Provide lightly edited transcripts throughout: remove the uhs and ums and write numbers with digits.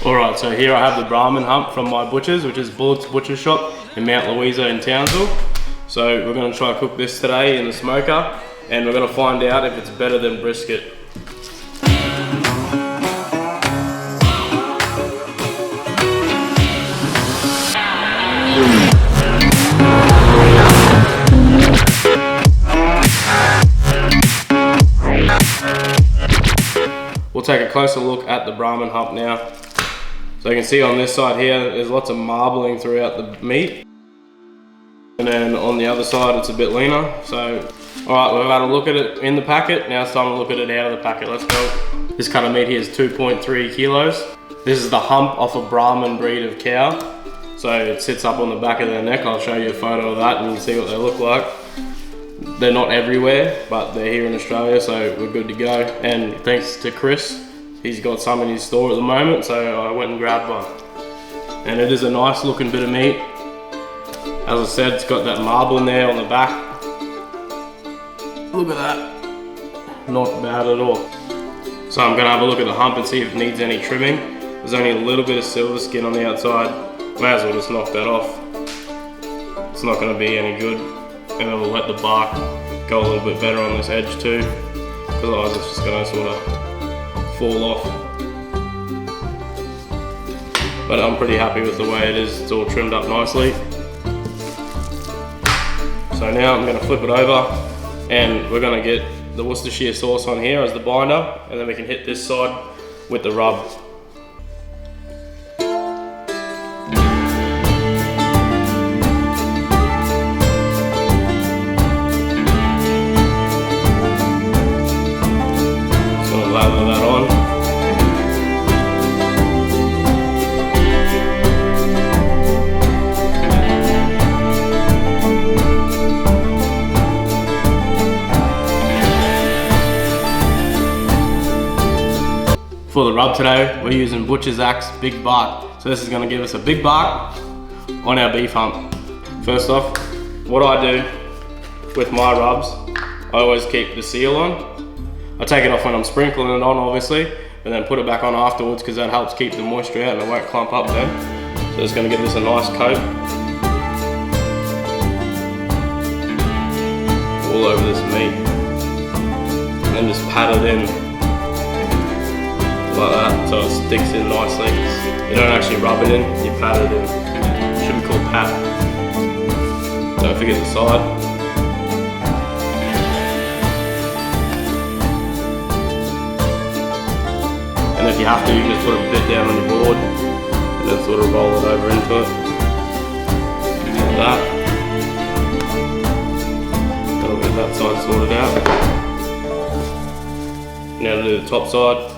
Alright, so here I have the Brahman Hump from my butchers, which is Bullock's Butcher Shop in Mount Louisa in Townsville. So we're going to try to cook this today in the smoker, and we're going to find out if it's better than brisket. We'll take a closer look at the Brahman Hump now. So you can see on this side here, there's lots of marbling throughout the meat. And then on the other side, it's a bit leaner. So, all right, we've had a look at it in the packet. Now it's time to look at it out of the packet. Let's go. This cut of meat here is 2.3 kilos. This is the hump off a Brahman breed of cow. So it sits up on the back of their neck. I'll show you a photo of that and you can see what they look like. They're not everywhere, but they're here in Australia, so we're good to go. And thanks to Chris, he's got some in his store at the moment, so I went and grabbed one. And it is a nice looking bit of meat. As I said, it's got that marble in there on the back. Look at that. Not bad at all. So I'm gonna have a look at the hump and see if it needs any trimming. There's only a little bit of silver skin on the outside. May as well just knock that off. It's not gonna be any good. And then we'll let the bark go a little bit better on this edge too, because otherwise it's just gonna sort of fall off. But I'm pretty happy with the way it is. It's all trimmed up nicely. So now I'm gonna flip it over and we're gonna get the Worcestershire sauce on here as the binder, and then we can hit this side with the rub. Lather that on. For the rub today, we're using Butcher's Axe Big Bark. So this is going to give us a big bark on our beef hump. First off, what I do with my rubs, I always keep the seal on. I take it off when I'm sprinkling it on, obviously, and then put it back on afterwards because that helps keep the moisture out and it won't clump up then. So it's going to give this a nice coat all over this meat. And then just pat it in like that so it sticks in nicely. You don't actually rub it in, you pat it in. It should be called pat. Don't forget the side. And if you have to, you can just put a bit down on your board and then sort of roll it over into it. Like that. That'll get that side sorted out. Now to do the top side.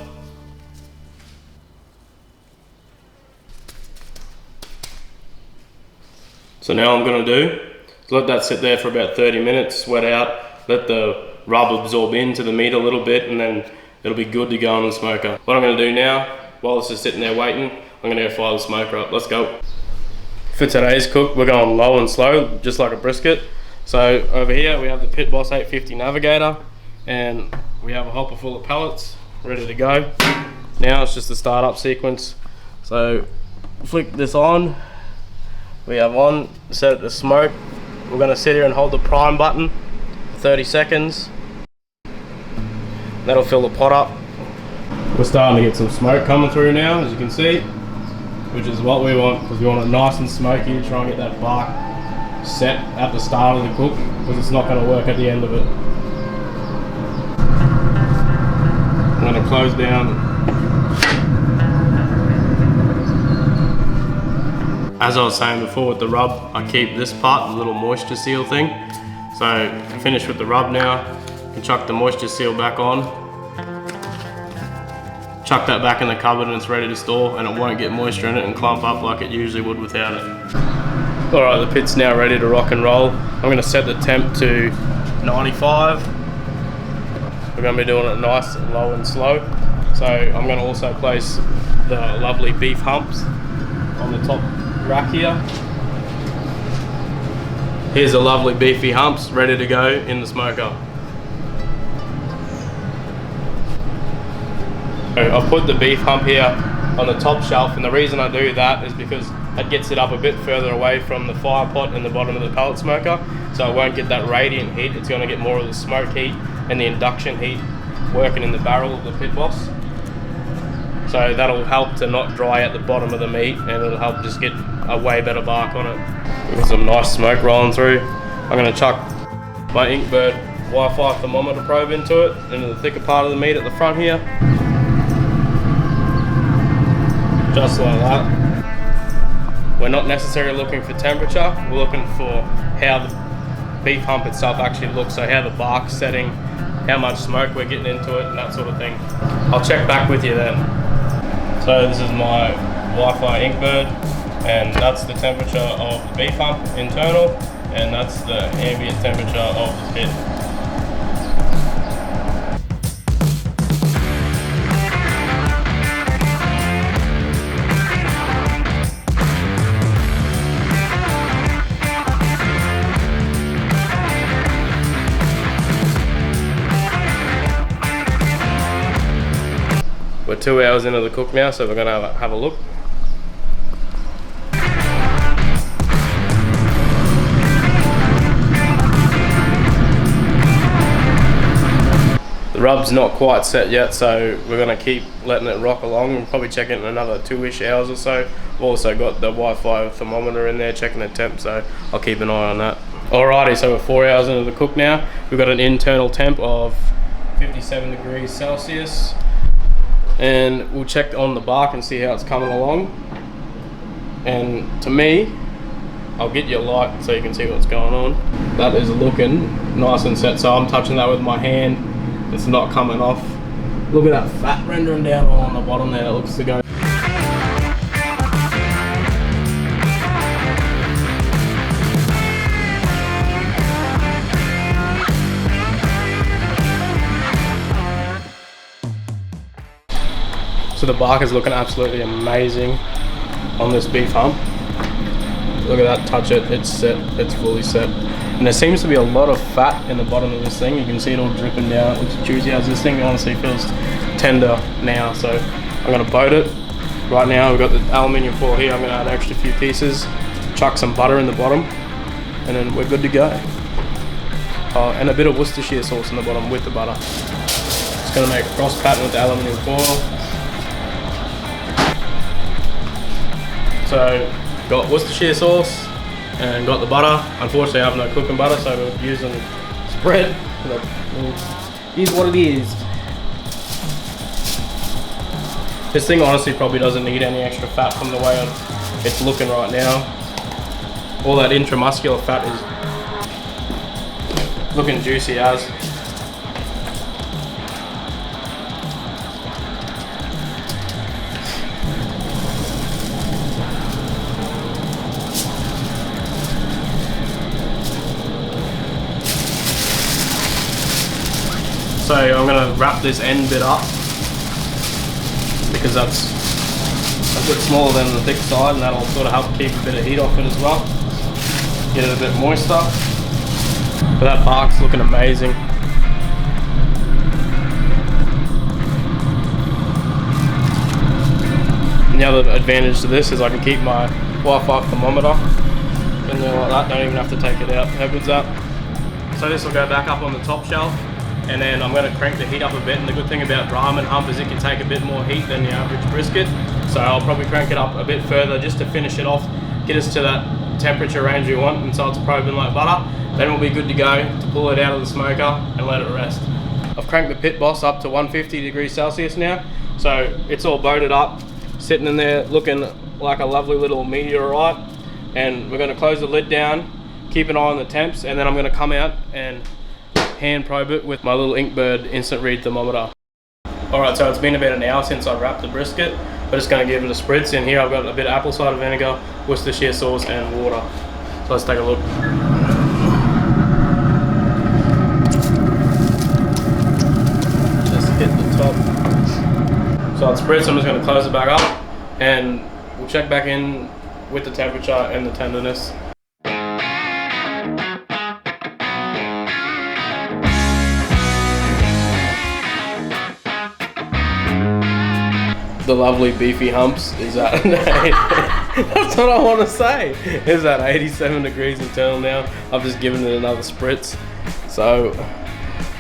So now what I'm going to do is let that sit there for about 30 minutes, sweat out, let the rub absorb into the meat a little bit, and then it'll be good to go on the smoker. What I'm going to do now, while this is sitting there waiting, I'm going to go fire the smoker up. Let's go. For today's cook, we're going low and slow, just like a brisket. So over here we have the Pitboss 850 Navigator, and we have a hopper full of pellets ready to go. Now it's just the startup sequence. So flick this on. We have on, set it to smoke. We're going to sit here and hold the prime button for 30 seconds. That'll fill the pot up. We're starting to get some smoke coming through now, as you can see, which is what we want, because we want it nice and smoky to try and get that bark set at the start of the cook, because it's not going to work at the end of it. I'm going to close down. As I was saying before with the rub, I keep this part, the little moisture seal thing. So finished with the rub now. Can chuck the moisture seal back on, chuck that back in the cupboard, and it's ready to store, and it won't get moisture in it and clump up like it usually would without it. Alright, the pit's now ready to rock and roll. I'm going to set the temp to 95. We're going to be doing it nice and low and slow. So I'm going to also place the lovely beef humps on the top rack here. Here's the lovely beefy humps ready to go in the smoker. I've put the beef hump here on the top shelf, and the reason I do that is because it gets it up a bit further away from the fire pot in the bottom of the pellet smoker, so it won't get that radiant heat. It's going to get more of the smoke heat and the induction heat working in the barrel of the Pitboss. So that'll help to not dry out the bottom of the meat, and it'll help just get a way better bark on it. We've got some nice smoke rolling through. I'm going to chuck my Inkbird Wi-Fi thermometer probe into it, into the thicker part of the meat at the front here. Just like that. We're not necessarily looking for temperature, we're looking for how the beef hump itself actually looks, so how the bark's setting, how much smoke we're getting into it, and that sort of thing. I'll check back with you then. So this is my Wi-Fi Inkbird, and that's the temperature of the beef hump internal, and that's the ambient temperature of the pit. We're 2 hours into the cook now, so we're gonna have a look. The rub's not quite set yet, so we're gonna keep letting it rock along. We'll probably check it in another 2-ish hours or so. We've also got the Wi-Fi thermometer in there checking the temp, so I'll keep an eye on that. Alrighty, so we're 4 hours into the cook now. We've got an internal temp of 57 degrees Celsius. And we'll check on the bark and see how it's coming along. And to me, I'll get you a light so you can see what's going on. That is looking nice and set, so I'm touching that with my hand. It's not coming off. Look at that fat rendering down on the bottom there. It looks to go. So the bark is looking absolutely amazing on this beef hump. Look at that, touch it, it's set, it's fully set. And there seems to be a lot of fat in the bottom of this thing. You can see it all dripping down, it looks juicy as this thing honestly feels tender now. So I'm gonna boat it. Right now we've got the aluminium foil here, I'm gonna add an extra few pieces, chuck some butter in the bottom, and then we're good to go. And a bit of Worcestershire sauce in the bottom with the butter. Just gonna make a cross pattern with the aluminium foil. So, got Worcestershire sauce and got the butter. Unfortunately, I have no cooking butter, so we're using spread. It is what it is. This thing honestly probably doesn't need any extra fat from the way it's looking right now. All that intramuscular fat is looking juicy as. So I'm going to wrap this end bit up because that's a bit smaller than the thick side, and that'll sort of help keep a bit of heat off it as well. Get it a bit moister. But that bark's looking amazing. And the other advantage to this is I can keep my Wi-Fi thermometer in there like that, don't even have to take it out. How good's that? So this will go back up on the top shelf. And then I'm going to crank the heat up a bit, and the good thing about Brahman Hump is it can take a bit more heat than the average brisket, so I'll probably crank it up a bit further just to finish it off, get us to that temperature range we want, and so it's probing like butter. Then we'll be good to go to pull it out of the smoker and let it rest. I've cranked the Pitboss up to 150 degrees Celsius now, so it's all boated up, sitting in there looking like a lovely little meteorite, and we're going to close the lid down, keep an eye on the temps, and then I'm going to come out and hand probe it with my little Inkbird instant read thermometer. Alright, so it's been about an hour since I wrapped the brisket. We're just going to give it a spritz. In here I've got a bit of apple cider vinegar, Worcestershire sauce and water. So let's take a look. Just hit the top. So it's spritz, I'm just going to close it back up and we'll check back in with the temperature and the tenderness. the lovely beefy humps is at that's what I want to say. It's at 87 degrees internal now. I've just given it another spritz, so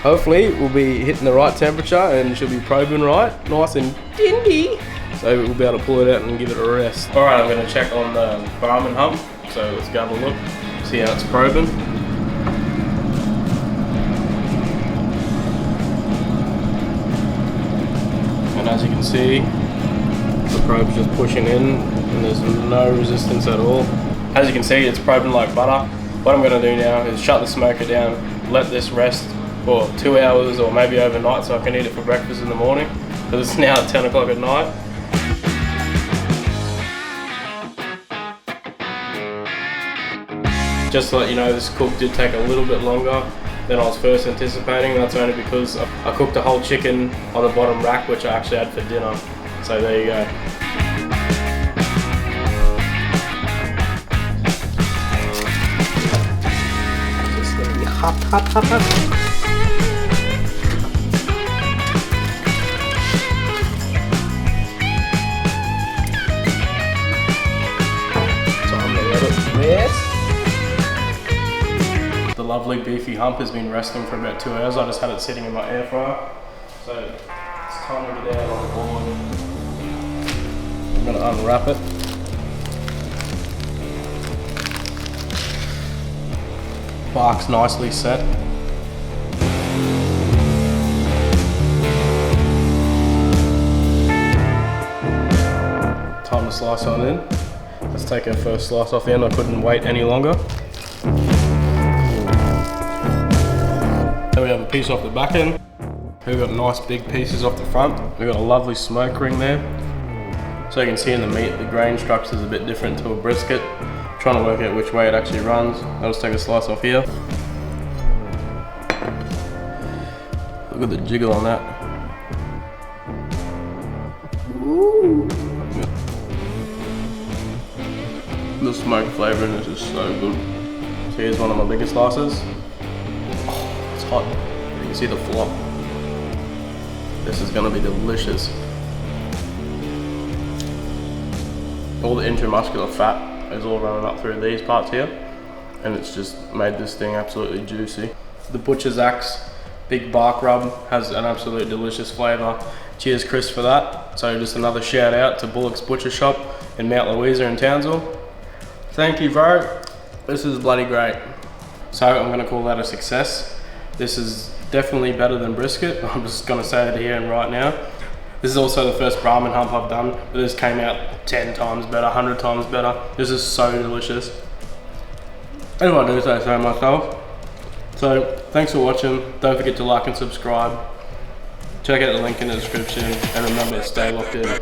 hopefully we'll be hitting the right temperature and she'll be probing right, nice and dingy, so we'll be able to pull it out and give it a rest. All right, I'm going to check on the Brahman hump, so let's go have a look, see how it's probing. And as you can see, the probe's just pushing in and there's no resistance at all. As you can see, it's probing like butter. What I'm going to do now is shut the smoker down, let this rest for 2 hours or maybe overnight so I can eat it for breakfast in the morning, because it's now 10 o'clock at night. Just to let you know, this cook did take a little bit longer than I was first anticipating. That's only because I cooked a whole chicken on the bottom rack, which I actually had for dinner. So there you go. Just gonna be hot. Time to let it rest. The lovely beefy hump has been resting for about 2 hours. I just had it sitting in my air fryer. So it's time to get out on the board. I'm going to unwrap it. Bark's nicely set. Time to slice on in. Let's take our first slice off the end. I couldn't wait any longer. Then we have a piece off the back end. We've got nice big pieces off the front. We've got a lovely smoke ring there. So you can see in the meat, the grain structure is a bit different to a brisket. I'm trying to work out which way it actually runs. I'll just take a slice off here. Look at the jiggle on that. Ooh. The smoke flavouring is just so good. So here's one of my bigger slices. Oh, it's hot. You can see the flop. This is gonna be delicious. All the intramuscular fat is all running up through these parts here, and it's just made this thing absolutely juicy. The butcher's axe big bark rub has an absolute delicious flavour. Cheers Chris for that. So just another shout out to Bullock's Butcher Shop in Mount Louisa in Townsville. Thank you bro, this is bloody great. So I'm gonna call that a success. This is definitely better than brisket. I'm just gonna say it here and right now. This is also the first Brahman hump I've done, but this came out 10 times better, 100 times better. This is so delicious. If I do say so myself. So thanks for watching. Don't forget to like and subscribe. Check out the link in the description, and remember to stay locked in.